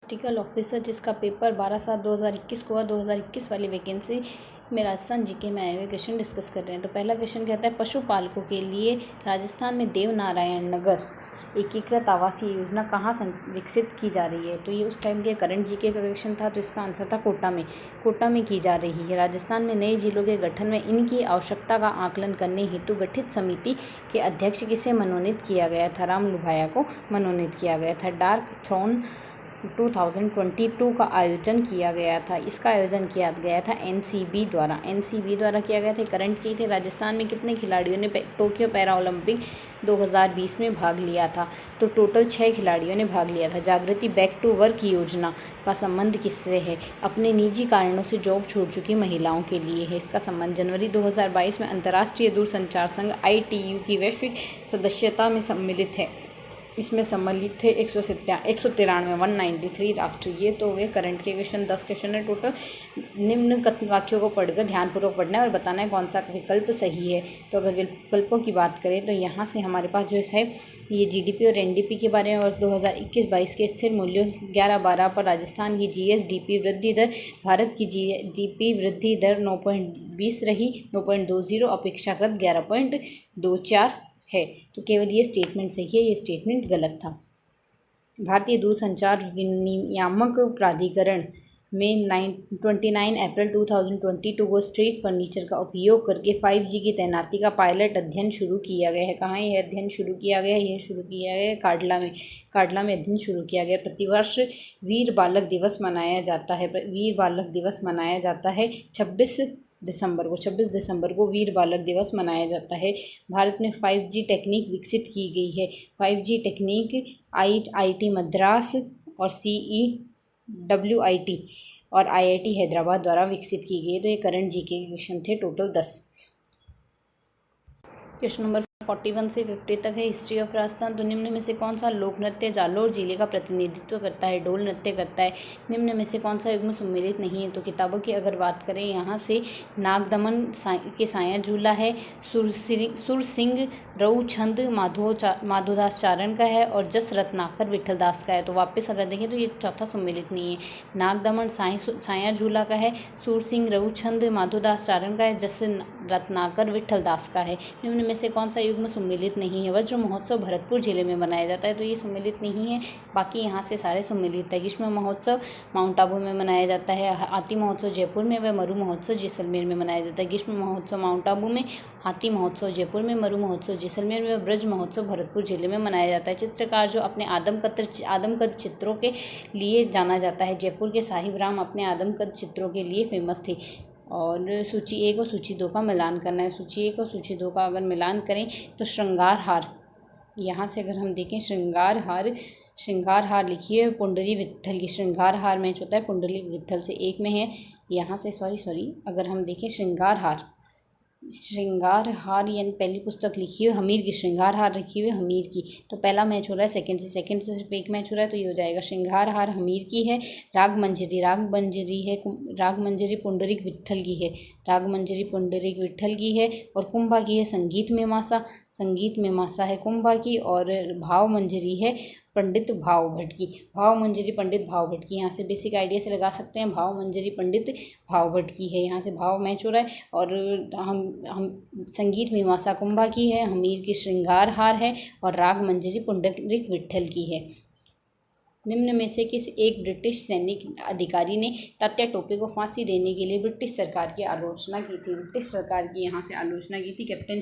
Statistical officer जिसका paper 12/7/2021 को हुआ, 2021 वाली वैकेंसी में राजस्थान जीके में आए हुए क्वेश्चन डिस्कस कर रहे हैं। तो पहला क्वेश्चन कहता है पशुपालकों के लिए राजस्थान में देवनारायण नगर एकीकृत आवासीय योजना कहाँ विकसित की जा रही है। तो ये उस टाइम के करंट जीके का क्वेश्चन था। तो इसका आंसर था कोटा में की जा रही है। राजस्थान में नए जिलों के गठन में इनकी आवश्यकता का आकलन करने हेतु गठित समिति के अध्यक्ष किसे मनोनीत किया गया था। राम लुभाया को मनोनीत किया गया था। डार्क थ्रोन 2022 का आयोजन किया गया था। इसका आयोजन किया गया था एनसीबी द्वारा किया गया था। करंट की थे राजस्थान में कितने खिलाड़ियों ने टोक्यो पैरा ओलंपिक 2020 में भाग लिया था। तो टोटल 6 खिलाड़ियों ने भाग लिया था। जागृति बैक टू वर्क योजना का संबंध किससे है। अपने निजी कारणों से जॉब छोड़ चुकी महिलाओं के लिए है। इसका संबंध जनवरी 2022 में अंतर्राष्ट्रीय दूरसंचार संघ ITU की वैश्विक सदस्यता में सम्मिलित है। इसमें सम्मिलित थे 193 राष्ट्र। ये तो वे करंट के क्वेश्चन 10 क्वेश्चन है टोटल। निम्न वाक्यों को पढ़कर ध्यानपूर्वक पढ़ना है और बताना है कौन सा विकल्प सही है। तो अगर विकल्पों की बात करें तो यहाँ से हमारे पास जो है ये GDP और NDP के बारे में वर्ष 2021-22 के स्थिर मूल्यों 11/12 पर राजस्थान की GSDP वृद्धि दर, भारत की GDP वृद्धि दर 9.20 रही, 9.20 अपेक्षाकृत 11.24 है। तो केवल ये स्टेटमेंट सही है, ये स्टेटमेंट गलत था। भारतीय दूरसंचार विनियामक प्राधिकरण में 29 अप्रैल 2022 को स्ट्रीट फर्नीचर का उपयोग करके 5G की तैनाती का पायलट अध्ययन शुरू किया गया है। कहाँ यह अध्ययन शुरू किया गया है। यह शुरू किया गया है काडला में अध्ययन शुरू किया गया। प्रतिवर्ष वीर बालक दिवस मनाया जाता है। 26 दिसंबर को वीर बालक दिवस मनाया जाता है। भारत में 5G टेक्निक विकसित की गई है। 5G टेक्निक IIT मद्रास और CEWIT और IIT हैदराबाद द्वारा विकसित की गई। तो ये करंट जीके के क्वेश्चन थे टोटल 10। क्वेश्चन नंबर 41 से 50 तक है हिस्ट्री ऑफ राजस्थान। तो निम्न में से कौन सा लोक नृत्य जालोर जिले का प्रतिनिधित्व करता है। ढोल नृत्य करता है। निम्न में से कौन सा युग्म सम्मिलित नहीं है। तो किताबों की अगर बात करें यहाँ से नागदमन के साया झूला है, सुरसिंग रऊछंद माधोदास चारण का है और जस रत्नाकर विठल दास का है। तो वापस अगर देखें तो ये चौथा सम्मिलित नहीं है। नागदमन साया झूला का है, सुरसिंग रऊछंद माधोदास चारण का है, जस रत्नाकर विठल दास का है। निम्न में से कौन सा युग्म सम्मिलित नहीं है। वज्र महोत्सव भरतपुर जिले में मनाया जाता है। तो ये सम्मिलित नहीं है। बाकी यहाँ से सारे सम्मिलित है। ग्रीष्म महोत्सव माउंट आबू में मनाया जाता है। हाथी महोत्सव जयपुर में व मरु महोत्सव जैसलमेर में मनाया जाता है। ग्रीष्म महोत्सव माउंट आबू में, हाथी महोत्सव जयपुर में, मरु महोत्सव जैसलमेर में, ब्रज महोत्सव भरतपुर जिले में मनाया जाता है। चित्रकार जो अपने आदमकद चित्रों के लिए जाना जाता है। जयपुर के साहिब राम अपने आदमकद चित्रों के लिए फेमस थे। और सूची 1 और सूची 2 का मिलान करना है। सूची 1 और सूची 2 का अगर मिलान करें तो श्रृंगार हार, यहाँ से अगर हम देखें श्रृंगार हार लिखिए पुंडरी विट्ठल की। श्रृंगार हार मैच होता है पुंडरी विट्ठल से। 1 में है यहाँ से सॉरी अगर हम देखें श्रृंगार हार यानी पहली पुस्तक लिखी हुई हमीर की, श्रृंगार हार लिखी हुई हमीर की। तो पहला मैच हो रहा है सेकंड से सिर्फ एक मैच हो रहा है। तो ये हो जाएगा श्रृंगार हार हमीर की है। राग मंजरी पुंडरीक विट्ठल की है। राग मंजरी पुंडरीक विट्ठल की है। और कुंभा की है संगीत में मासा है कुंभा की। और भाव मंजरी है पंडित भाव भट्ट की। भाव मंजरी पंडित भाव भट्ट की। यहाँ से बेसिक आइडिया से लगा सकते हैं। भाव मंजरी पंडित भाव भट्ट की है। यहाँ से भाव मैच हो रहा है। और हम संगीत मीमांसा कुंभा की है, हमीर की श्रृंगार हार है और राग मंजरी पुंडरीक विट्ठल की है। निम्न में से किस एक ब्रिटिश सैनिक अधिकारी ने तात्या टोपे को फांसी देने के लिए ब्रिटिश सरकार की आलोचना की थी। ब्रिटिश सरकार की यहाँ से आलोचना की थी कैप्टन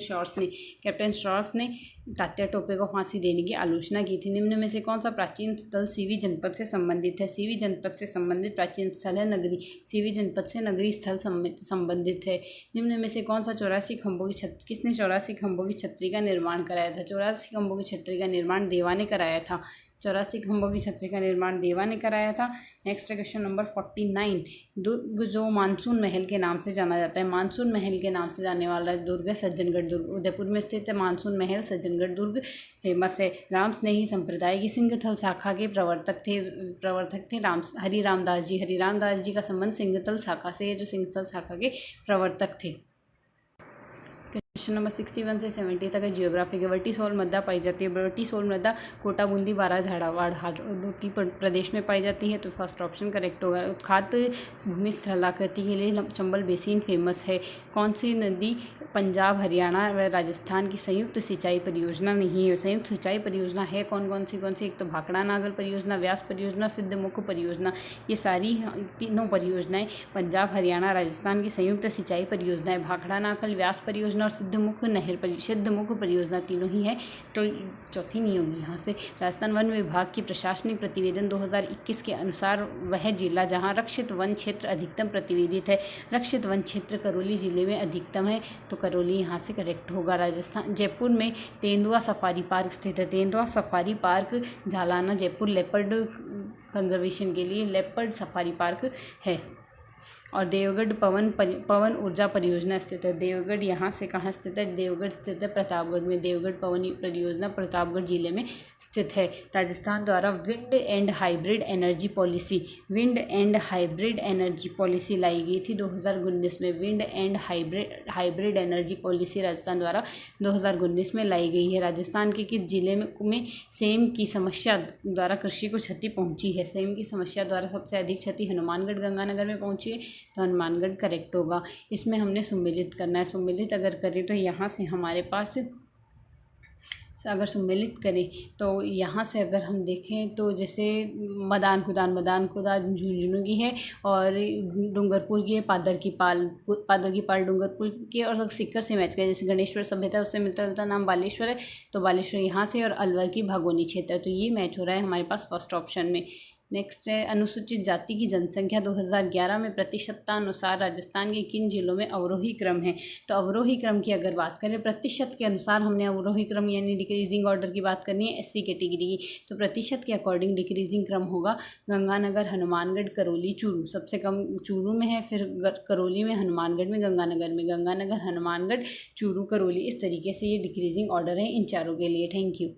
शॉर्स ने तात्या टोपे को फांसी देने की आलोचना की थी। निम्न में से कौन सा प्राचीन स्थल सीवी जनपद से संबंधित है। सीवी जनपद से संबंधित प्राचीन स्थल है नगरी। सीवी जनपद से नगरी स्थल संबंधित है। निम्न में से कौन सा 84 खंभों की छतरी, किसने 84 खंभों की छतरी का निर्माण कराया था। 84 खंभों की छतरी का निर्माण देवा ने कराया था। 84 खंभों की छतरी का निर्माण देवा ने कराया था। Next question number 49। दुर्ग जो मानसून महल के नाम से जाना जाता है। मानसून महल के नाम से जाने वाला दुर्ग है सज्जनगढ़ दुर्ग। उदयपुर में स्थित है मानसून महल। सज्जनगढ़ दुर्ग फेमस है। राम स्नेही संप्रदाय की सिंहथल शाखा के प्रवर्तक थे हरिरामदास जी का संबंध सिंहथल शाखा से है, जो सिंहथल शाखा के प्रवर्तक थे। क्वेश्चन नंबर 61 से 70 तक है जियोग्राफी के। वटी सोल मृदा पाई जाती है। वटी सोल मृदा कोटा बूंदी बारा झाड़ावाड़ हाड़ौती प्रदेश में पाई जाती है, तो फर्स्ट ऑप्शन करेक्ट होगा। उत्खात भूमि स्थलाकृति के लिए चंबल बेसिन फेमस है। कौन सी नदी पंजाब, हरियाणा व राजस्थान की संयुक्त सिंचाई परियोजना नहीं है? संयुक्त सिंचाई परियोजना है कौन सी? एक तो भाखड़ा नागल परियोजना, व्यास परियोजना, सिद्धमुख परियोजना। ये सारी तीनों परियोजनाएं पंजाब, हरियाणा, राजस्थान की संयुक्त सिंचाई परियोजना है। भाखड़ा नागल, व्यास परियोजना और सिद्धमुख परियोजना तीनों ही है, तो चौथी नहीं होगी यहाँ से। राजस्थान वन विभाग की प्रशासनिक प्रतिवेदन 2021 के अनुसार वह जिला जहाँ रक्षित वन क्षेत्र अधिकतम प्रतिवेदित है। रक्षित वन क्षेत्र करौली जिले में अधिकतम है, तो करौली यहाँ से करेक्ट होगा। राजस्थान जयपुर में तेंदुआ सफारी पार्क स्थित है। तेंदुआ safari park Jhalana Jaipur leopard conservation के लिए लेपर्ड सफारी पार्क है। और देवगढ़ पवन ऊर्जा परियोजना स्थित है। देवगढ़ यहाँ से कहाँ स्थित है? देवगढ़ स्थित है प्रतापगढ़ में। देवगढ़ पवन परियोजना प्रतापगढ़ जिले में स्थित है। राजस्थान द्वारा wind and hybrid energy policy लाई गई थी 2019 में। Wind and hybrid energy policy Rajasthan द्वारा 2019 में लाई गई है। राजस्थान के किस जिले में सेम की समस्या द्वारा कृषि को क्षति पहुंची है? सेम की समस्या द्वारा सबसे अधिक क्षति हनुमानगढ़, गंगानगर में पहुंची है, तो हनुमानगढ़ करेक्ट होगा। इसमें हमने सम्मिलित करना है। सम्मिलित अगर करें तो यहाँ से हमारे पास अगर सम्मिलित करें तो यहाँ से अगर हम देखें तो जैसे मदान खुदान झुंझुनू की है, और डूंगरपुर की है पादर की पाल डूंगरपुर की, और सिक्कर से मैच का जैसे गणेश्वर सभ्यता उससे मिलता जुलता नाम बालेश्वर है, तो बालेश्वर यहाँ से, और अलवर की भागोनी क्षेत्र, तो ये मैच हो रहा है हमारे पास फर्स्ट ऑप्शन में। नेक्स्ट है अनुसूचित जाति की जनसंख्या 2011 में प्रतिशतानुसार राजस्थान के किन जिलों में अवरोही क्रम है? तो अवरोही क्रम की अगर बात करें प्रतिशत के अनुसार, हमने अवरोही क्रम यानी डिक्रीजिंग ऑर्डर की बात करनी है एससी कैटेगरी की, तो प्रतिशत के अकॉर्डिंग डिक्रीजिंग क्रम होगा गंगानगर, हनुमानगढ़, करौली, चूरू। सबसे कम चूरू में है, फिर करौली में, हनुमानगढ़ में, गंगानगर, हनुमानगढ़, चूरू, करौली। इस तरीके से ये डिक्रीजिंग ऑर्डर है इन चारों के लिए। Thank you.